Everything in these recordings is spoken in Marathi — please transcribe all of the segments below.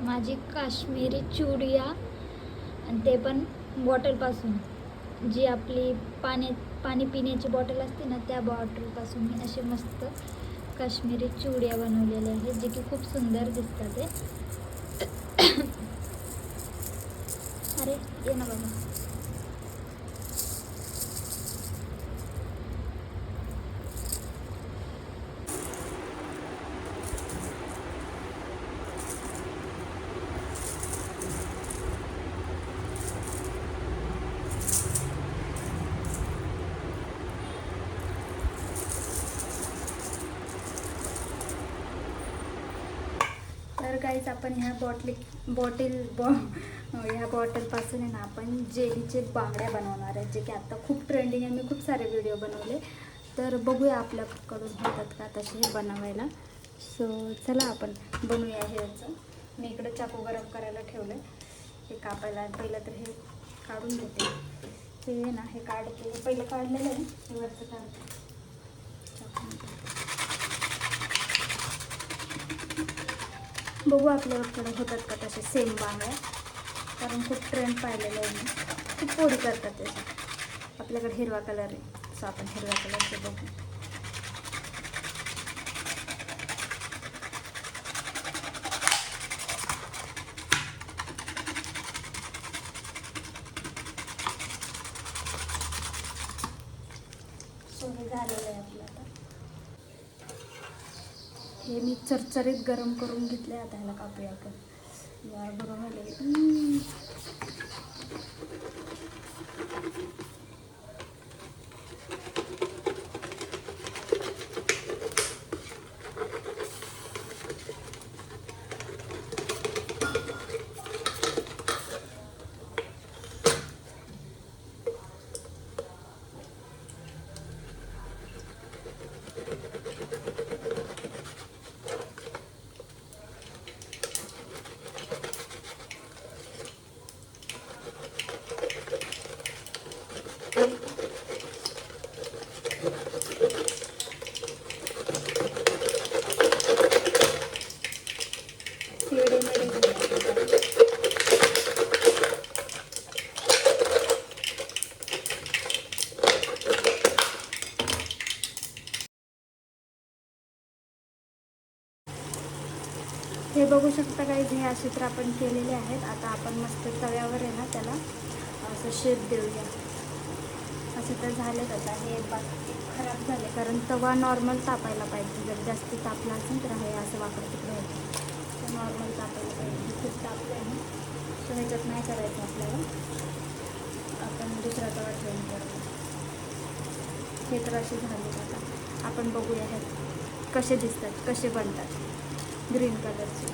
माझी काश्मीरी चुडिया, आणि ते पण बॉटलपासून, जी आपली पाणी पिण्याची बॉटल असते ना, त्या बॉटलपासून मी असे मस्त काश्मीरी चुडिया बनवलेल्या आहेत, जे की खूप सुंदर दिसतात ते. अरे ये ना बाबा. तर गाईज आपण ह्या ह्या बॉटलपासून आहे ना आपण जेलीचे बांगड्या बनवणार आहेत, जे की आता खूप ट्रेंडिंग आहे. मी खूप सारे व्हिडिओ बनवले, तर बघूया आपल्याकडून होतात का तसे बनवायला. सो चला आपण बनवूया ह्याचं. मी इकडं चाकू गरम करायला ठेवलं आहे, हे कापायला. पहिलं तर हे काढून घेते. हे ना हे काढते, पहिलं काढलेलं आहे, हे वरचं काढते चाकूमध्ये. बघू आपल्याकडे होतात का तसे सेम बांगड्या, कारण खूप ट्रेंड पाहिलेलं आहे मी. खूप पोळी करतात त्याच्यात. आपल्याकडे हिरवा कलर आहे, सो आपण हिरव्या कलरचे बघू. सो हे झालेलं आहे आपलं. आता हे मी चरचरीत गरम करून घेतले. आता ह्याला कापूया आपण. यार गरम झाले. हे बघू शकता काही, हे असे तर आपण केलेले आहेत. आता आपण मस्त तव्यावर आहे ना त्याला असं शेप देऊया. असे तर झालेच. आता हे बाकी खराब झाले, कारण तवा नॉर्मल तापायला पाहिजे. जर जास्त तापला असेल तर हे असं वाकडं तिकडे होतं, तर नॉर्मल तापायला पाहिजे. खूप तापलं आहे ना, तर ह्याच्यात नाही करायचं आपल्याला. आपण दुसरा तवा ठेवून करतो. हे तर असे झाले. आता आपण बघूया हे कसे दिसतात, कसे बनतात ग्रीन कलरचे.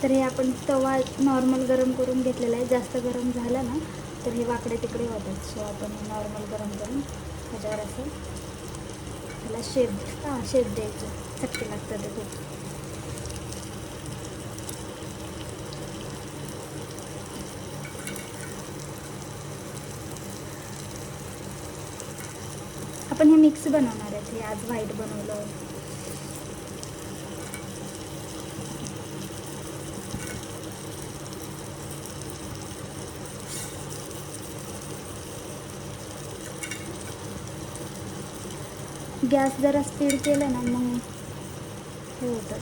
तर हे आपण तवा नॉर्मल गरम करून घेतलेला आहे. जास्त गरम झाला ना तर हे वाकडे तिकडे होतात. सो आपण नॉर्मल गरम करून ह्याच्यावर असं त्याला शेप द्यायचं. चटके लागतं ते खूप. आपण हे मिक्स बनवणार आहेत. हे आज व्हाईट बनवलं. गॅस जरा स्पीड केलं ना मग हे होतं.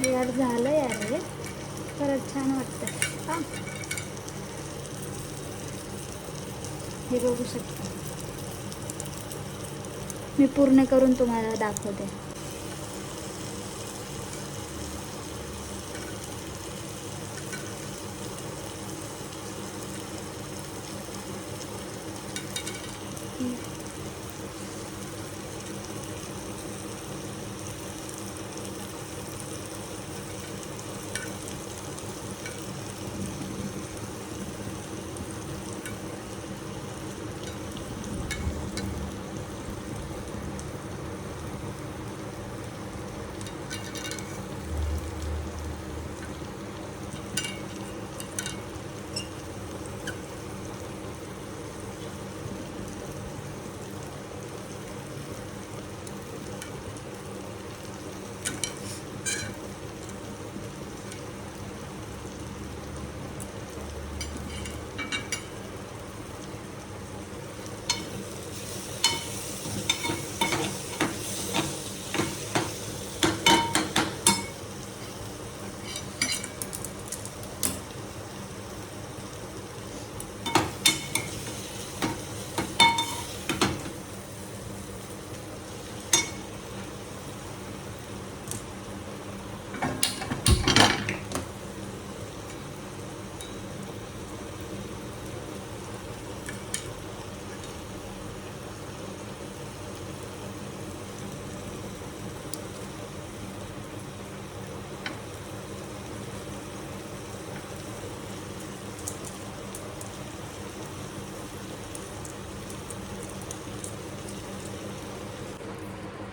यार झालं यार, हे खरंच छान वाटतं. हां हे बघू शकता. मी पूर्ण करून तुम्हाला दाखवते.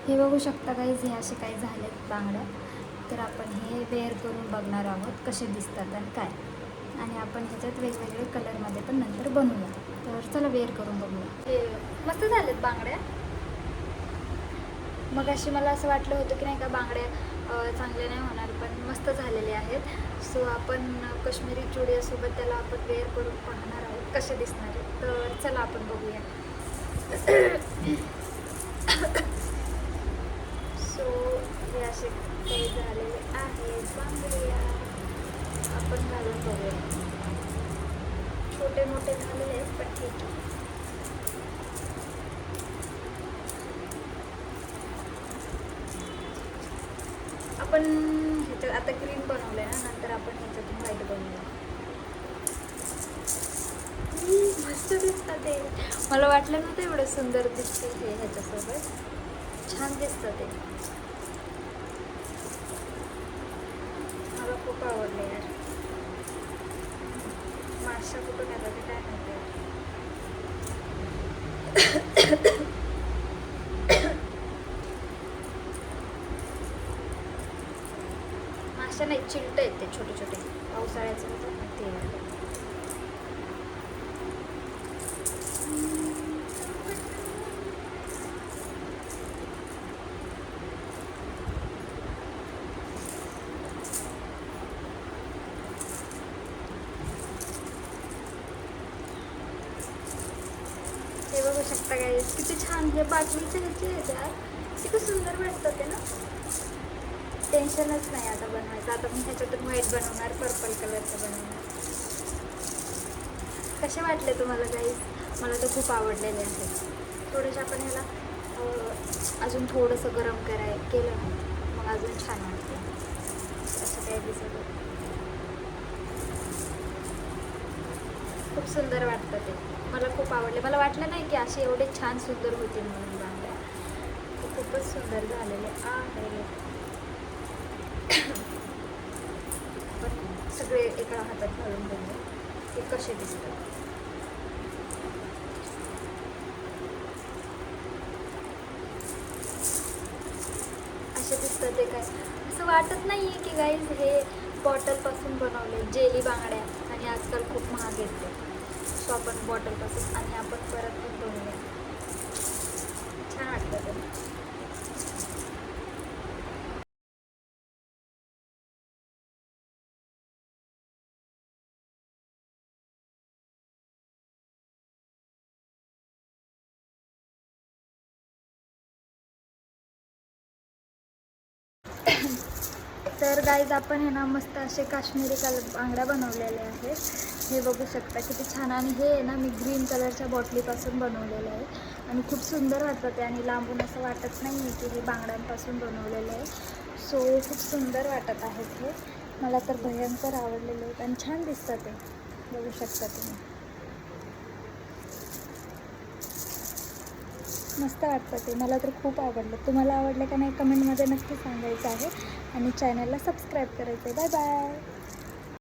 हे बघू शकता गाईज, हे असे काही झालेत बांगड्या. तर आपण हे वेअर करून बघणार आहोत कसे दिसतात आणि काय. आणि आपण ह्याच्यात वेगवेगळे कलरमध्ये पण नंतर बनवूया. तर चला वेअर करून बघूया. हे मस्त झालेत बांगड्या. मग अशी मला असं वाटलं होतं की नाही का बांगड्या चांगले नाही होणार, पण मस्त झालेले आहेत. सो आपण काश्मीरी चुडियासोबत त्याला आपण वेअर करून पाहणार आहोत कसे दिसणार आहेत. तर चला आपण बघूया. सो हे असे काही झालेले आहेत बांगड्या. आपण घालून बघूया. छोटे मोठे झालेले आहेत पण ठीक आहे. आपण ह्याच्यात आता ग्रीन बनवलंय ना, नंतर आपण ह्याच्यातून व्हाईट बनवूया. मस्त दिसतं ते. मला वाटलं नव्हतं एवढं सुंदर दिसते हे ह्याच्यासोबत. छान दिसतं ते. मला खूप आवडलं यार. माशा कुठं गेला ते काय माहिती. माशा नाही, चिलट आहेत ते छोटे छोटे. पावसाळ्याचं होतं ना ते. हे बघू शकता काय किती छान. हे बाटलीचे ह्याचे यार किती सुंदर वाटतं ते ना. टेन्शनच नाही आता बनवायचं. आता मी ह्याच्यातून व्हाईट बनवणार, पर्पल कलरचं बनवणार. कसे वाटले तुम्हाला गाईज? मला तर खूप आवडलेले आहेत. थोडेसे आपण ह्याला अजून थोडंसं गरम केलं ना, मग अजून छान वाटतं. असं काही दिसत खूप सुंदर वाटतं ते. मला खूप आवडले. मला वाटलं नाही की असे एवढे छान सुंदर होतील म्हणून बांगड्या. खूपच सुंदर झालेले आहे. पण सगळे एका हातात घालून बघू ते कसे दिसतात. असे दिसतात ते. काय असं वाटत नाही आहे की गाईज हे बॉटलपासून बनवले जेली बांगड्या, आणि आजकाल खूप महाग येते. सो आपण बॉटलपासून आणि आपण परत पण बनवूया. छान वाटतं ते. तर गाईज आपण हे ना मस्त असे काश्मीरी बांगड्या बनवलेल्या आहेत. हे बघू शकता किती छान. आणि हे आहे ना मी ग्रीन कलरच्या बॉटलीपासून बनवलेलं आहे आणि खूप सुंदर वाटतं ते. आणि लांबून असं वाटत नाही आहे की हे बांगड्यांपासून बनवलेलं आहे. सो खूप सुंदर वाटत आहेत हे. मला तर भयंकर आवडलेले आहेत आणि छान दिसतं ते. बघू शकता तुम्ही. मस्त वाटतं ते. मला तर खूप आवडलं. तुम्हाला आवडलं का नाही कमेंटमध्ये नक्की सांगायचं आहे. आणि चॅनलला सबस्क्राईब करायचं आहे. Bye bye.